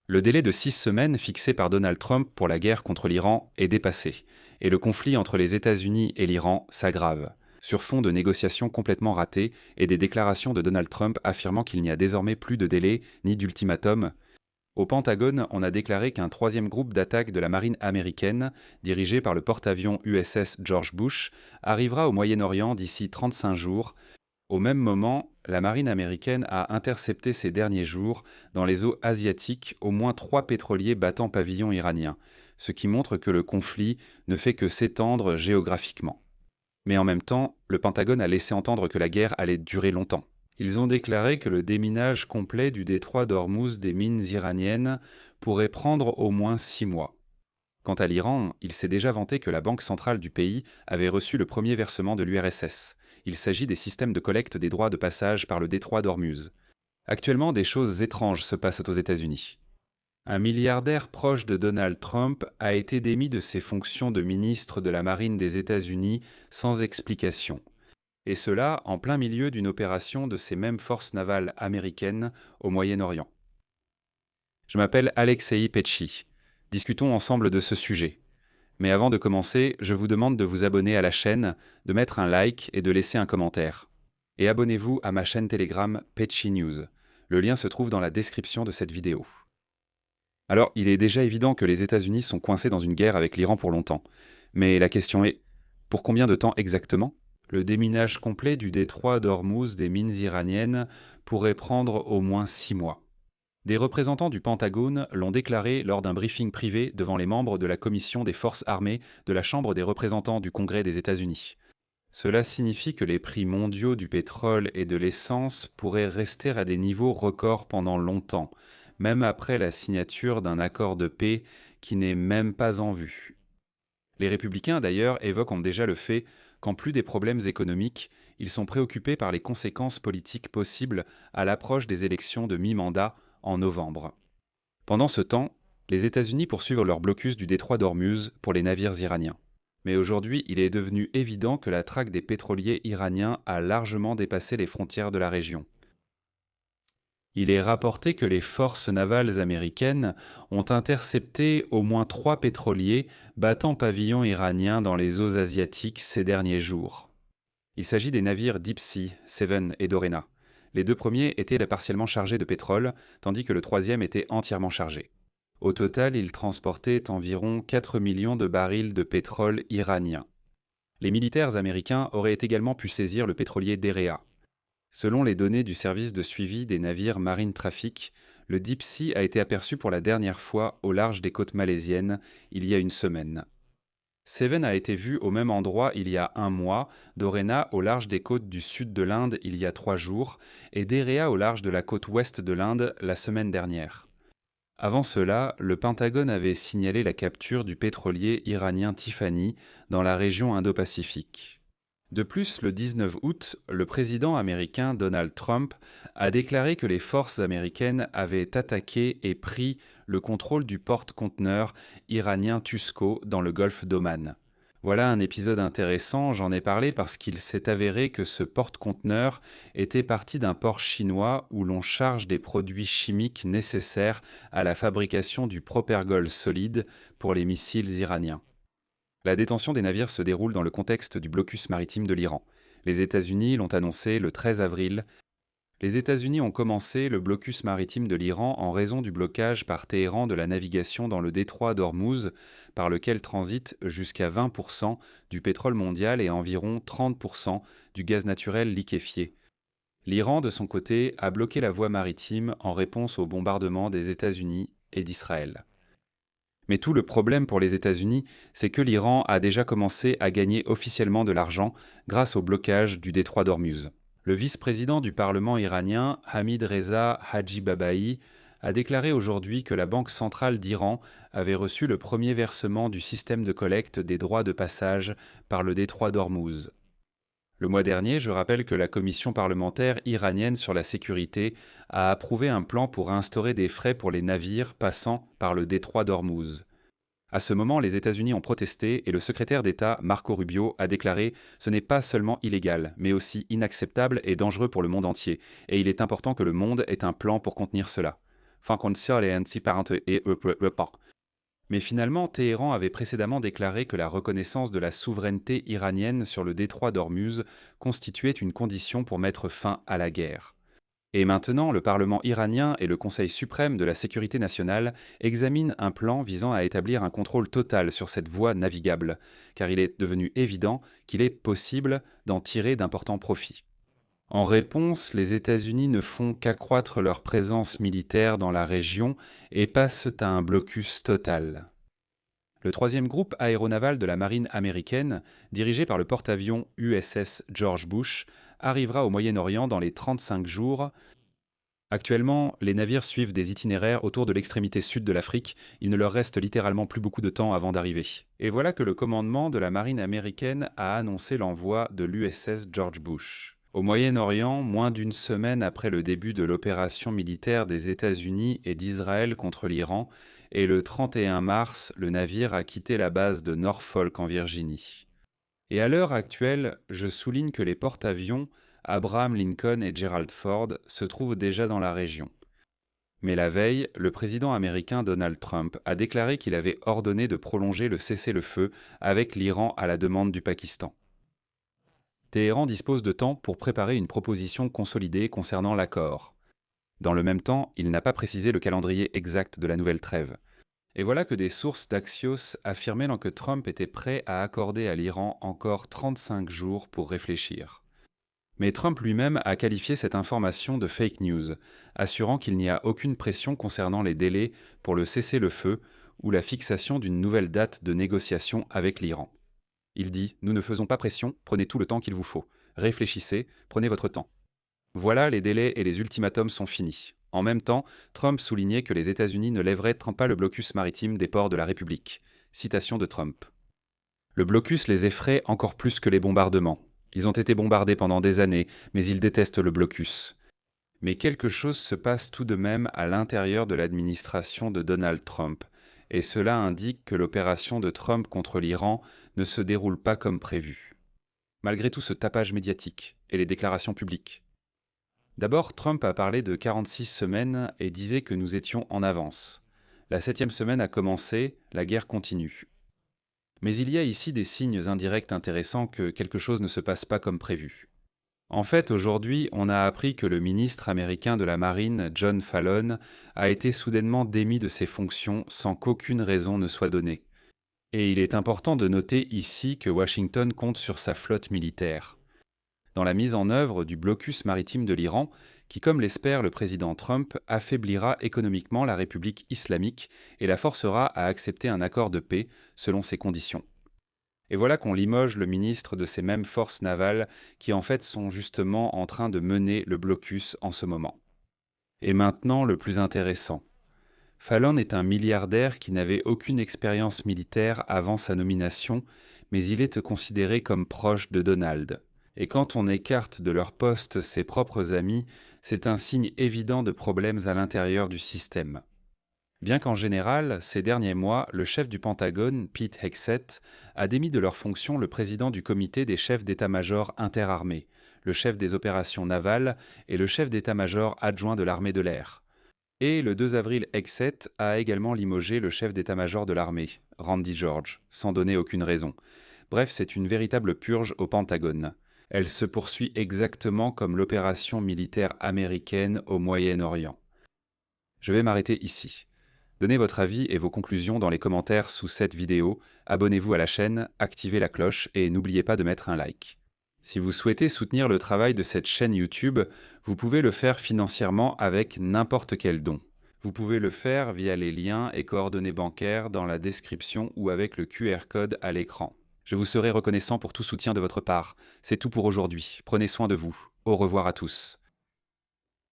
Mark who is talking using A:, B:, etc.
A: Le délai de 6 semaines fixé par Donald Trump pour la guerre contre l'Iran est dépassé, et le conflit entre les États-Unis et l'Iran s'aggrave, sur fond de négociations complètement ratées et des déclarations de Donald Trump affirmant qu'il n'y a désormais plus de délai ni d'ultimatum. Au Pentagone, on a déclaré qu'un troisième groupe d'attaque de la marine américaine, dirigé par le porte-avions USS George Bush, arrivera au Moyen-Orient d'ici 35 jours. Au même moment, la marine américaine a intercepté ces derniers jours, dans les eaux asiatiques, au moins 3 pétroliers battant pavillon iranien, ce qui montre que le conflit ne fait que s'étendre géographiquement. Mais en même temps, le Pentagone a laissé entendre que la guerre allait durer longtemps. Ils ont déclaré que le déminage complet du détroit d'Ormuz des mines iraniennes pourrait prendre au moins 6 mois. Quant à l'Iran, il s'est déjà vanté que la banque centrale du pays avait reçu le premier versement de l'URSS. Il s'agit des systèmes de collecte des droits de passage par le détroit d'Ormuz. Actuellement, des choses étranges se passent aux États-Unis. Un milliardaire proche de Donald Trump a été démis de ses fonctions de ministre de la Marine des États-Unis sans explication. Et cela en plein milieu d'une opération de ces mêmes forces navales américaines au Moyen-Orient. Je m'appelle Alexei Petchi. Discutons ensemble de ce sujet. Mais avant de commencer, je vous demande de vous abonner à la chaîne, de mettre un like et de laisser un commentaire. Et abonnez-vous à ma chaîne Telegram Petchi News. Le lien se trouve dans la description de cette vidéo. Alors, il est déjà évident que les États-Unis sont coincés dans une guerre avec l'Iran pour longtemps. Mais la question est, pour combien de temps exactement ? Le déminage complet du détroit d'Ormuz des mines iraniennes pourrait prendre au moins 6 mois. Des représentants du Pentagone l'ont déclaré lors d'un briefing privé devant les membres de la Commission des forces armées de la Chambre des représentants du Congrès des États-Unis. Cela signifie que les prix mondiaux du pétrole et de l'essence pourraient rester à des niveaux records pendant longtemps, même après la signature d'un accord de paix qui n'est même pas en vue. Les républicains, d'ailleurs, évoquent déjà le fait qu'en plus des problèmes économiques, ils sont préoccupés par les conséquences politiques possibles à l'approche des élections de mi-mandat en novembre. Pendant ce temps, les États-Unis poursuivent leur blocus du détroit d'Ormuz pour les navires iraniens. Mais aujourd'hui, il est devenu évident que la traque des pétroliers iraniens a largement dépassé les frontières de la région. Il est rapporté que les forces navales américaines ont intercepté au moins 3 pétroliers battant pavillon iranien dans les eaux asiatiques ces derniers jours. Il s'agit des navires Deep Sea, Seven et Dorena. Les 2 premiers étaient partiellement chargés de pétrole, tandis que le 3e était entièrement chargé. Au total, ils transportaient environ 4 millions de barils de pétrole iranien. Les militaires américains auraient également pu saisir le pétrolier Derea. Selon les données du service de suivi des navires Marine Traffic, le Deep Sea a été aperçu pour la dernière fois au large des côtes malaisiennes il y a une semaine. Seven a été vu au même endroit il y a 1 mois, Dorena au large des côtes du sud de l'Inde il y a 3 jours, et Derea au large de la côte ouest de l'Inde la semaine dernière. Avant cela, le Pentagone avait signalé la capture du pétrolier iranien Tiffany dans la région Indo-Pacifique. De plus, le 19 août, le président américain Donald Trump a déclaré que les forces américaines avaient attaqué et pris le contrôle du porte-conteneurs iranien Tusco dans le golfe d'Oman. Voilà un épisode intéressant, j'en ai parlé parce qu'il s'est avéré que ce porte-conteneurs était parti d'un port chinois où l'on charge des produits chimiques nécessaires à la fabrication du propergol solide pour les missiles iraniens. La détention des navires se déroule dans le contexte du blocus maritime de l'Iran. Les États-Unis l'ont annoncé le 13 avril. Les États-Unis ont commencé le blocus maritime de l'Iran en raison du blocage par Téhéran de la navigation dans le détroit d'Ormuz, par lequel transite jusqu'à 20% du pétrole mondial et environ 30% du gaz naturel liquéfié. L'Iran, de son côté, a bloqué la voie maritime en réponse au bombardement des États-Unis et d'Israël. Mais tout le problème pour les États-Unis, c'est que l'Iran a déjà commencé à gagner officiellement de l'argent grâce au blocage du détroit d'Ormuz. Le vice-président du Parlement iranien, Hamid Reza Haji-Babaï, a déclaré aujourd'hui que la Banque centrale d'Iran avait reçu le premier versement du système de collecte des droits de passage par le détroit d'Ormuz. Le mois dernier, je rappelle que la commission parlementaire iranienne sur la sécurité a approuvé un plan pour instaurer des frais pour les navires passant par le détroit d'Ormuz. À ce moment, les États-Unis ont protesté et le secrétaire d'État Marco Rubio a déclaré « Ce n'est pas seulement illégal, mais aussi inacceptable et dangereux pour le monde entier, et il est important que le monde ait un plan pour contenir cela. Mais finalement, Téhéran avait précédemment déclaré que la reconnaissance de la souveraineté iranienne sur le détroit d'Ormuz constituait une condition pour mettre fin à la guerre. Et maintenant, le Parlement iranien et le Conseil suprême de la sécurité nationale examinent un plan visant à établir un contrôle total sur cette voie navigable, car il est devenu évident qu'il est possible d'en tirer d'importants profits. En réponse, les États-Unis ne font qu'accroître leur présence militaire dans la région et passent à un blocus total. Le troisième groupe aéronaval de la marine américaine, dirigé par le porte-avions USS George Bush, arrivera au Moyen-Orient dans les 35 jours. Actuellement, les navires suivent des itinéraires autour de l'extrémité sud de l'Afrique. Il ne leur reste littéralement plus beaucoup de temps avant d'arriver. Et voilà que le commandement de la marine américaine a annoncé l'envoi de l'USS George Bush. Au Moyen-Orient, moins d'une semaine après le début de l'opération militaire des États-Unis et d'Israël contre l'Iran, et le 31 mars, le navire a quitté la base de Norfolk en Virginie. Et à l'heure actuelle, je souligne que les porte-avions Abraham Lincoln et Gerald Ford se trouvent déjà dans la région. Mais la veille, le président américain Donald Trump a déclaré qu'il avait ordonné de prolonger le cessez-le-feu avec l'Iran à la demande du Pakistan. Téhéran dispose de temps pour préparer une proposition consolidée concernant l'accord. Dans le même temps, il n'a pas précisé le calendrier exact de la nouvelle trêve. Et voilà que des sources d'Axios affirmaient que Trump était prêt à accorder à l'Iran encore 35 jours pour réfléchir. Mais Trump lui-même a qualifié cette information de fake news, assurant qu'il n'y a aucune pression concernant les délais pour le cessez-le-feu ou la fixation d'une nouvelle date de négociation avec l'Iran. Il dit « Nous ne faisons pas pression, prenez tout le temps qu'il vous faut. Réfléchissez, prenez votre temps. » Voilà, les délais et les ultimatums sont finis. En même temps, Trump soulignait que les États-Unis ne lèveraient pas le blocus maritime des ports de la République. Citation de Trump. Le blocus les effraie encore plus que les bombardements. Ils ont été bombardés pendant des années, mais ils détestent le blocus. Mais quelque chose se passe tout de même à l'intérieur de l'administration de Donald Trump, et cela indique que l'opération de Trump contre l'Iran ne se déroule pas comme prévu. Malgré tout ce tapage médiatique et les déclarations publiques. D'abord, Trump a parlé de 46 semaines et disait que nous étions en avance. La 7e semaine a commencé, la guerre continue. Mais il y a ici des signes indirects intéressants que quelque chose ne se passe pas comme prévu. En fait, aujourd'hui, on a appris que le ministre américain de la Marine, John Fallon, a été soudainement démis de ses fonctions sans qu'aucune raison ne soit donnée. Et il est important de noter ici que Washington compte sur sa flotte militaire. Dans la mise en œuvre du blocus maritime de l'Iran, qui, comme l'espère le président Trump, affaiblira économiquement la République islamique et la forcera à accepter un accord de paix selon ses conditions. Et voilà qu'on limoge le ministre de ces mêmes forces navales qui en fait sont justement en train de mener le blocus en ce moment. Et maintenant, le plus intéressant. Fallon est un milliardaire qui n'avait aucune expérience militaire avant sa nomination, mais il est considéré comme proche de Donald. Et quand on écarte de leur poste ses propres amis, c'est un signe évident de problèmes à l'intérieur du système. Bien qu'en général, ces derniers mois, le chef du Pentagone, Pete Hegseth, a démis de leurs fonctions le président du comité des chefs d'état-major interarmés, le chef des opérations navales et le chef d'état-major adjoint de l'armée de l'air. Et le 2 avril, Hegseth a également limogé le chef d'état-major de l'armée, Randy George, sans donner aucune raison. Bref, c'est une véritable purge au Pentagone. Elle se poursuit exactement comme l'opération militaire américaine au Moyen-Orient. Je vais m'arrêter ici. Donnez votre avis et vos conclusions dans les commentaires sous cette vidéo, abonnez-vous à la chaîne, activez la cloche et n'oubliez pas de mettre un like. Si vous souhaitez soutenir le travail de cette chaîne YouTube, vous pouvez le faire financièrement avec n'importe quel don. Vous pouvez le faire via les liens et coordonnées bancaires dans la description ou avec le QR code à l'écran. Je vous serai reconnaissant pour tout soutien de votre part. C'est tout pour aujourd'hui. Prenez soin de vous. Au revoir à tous.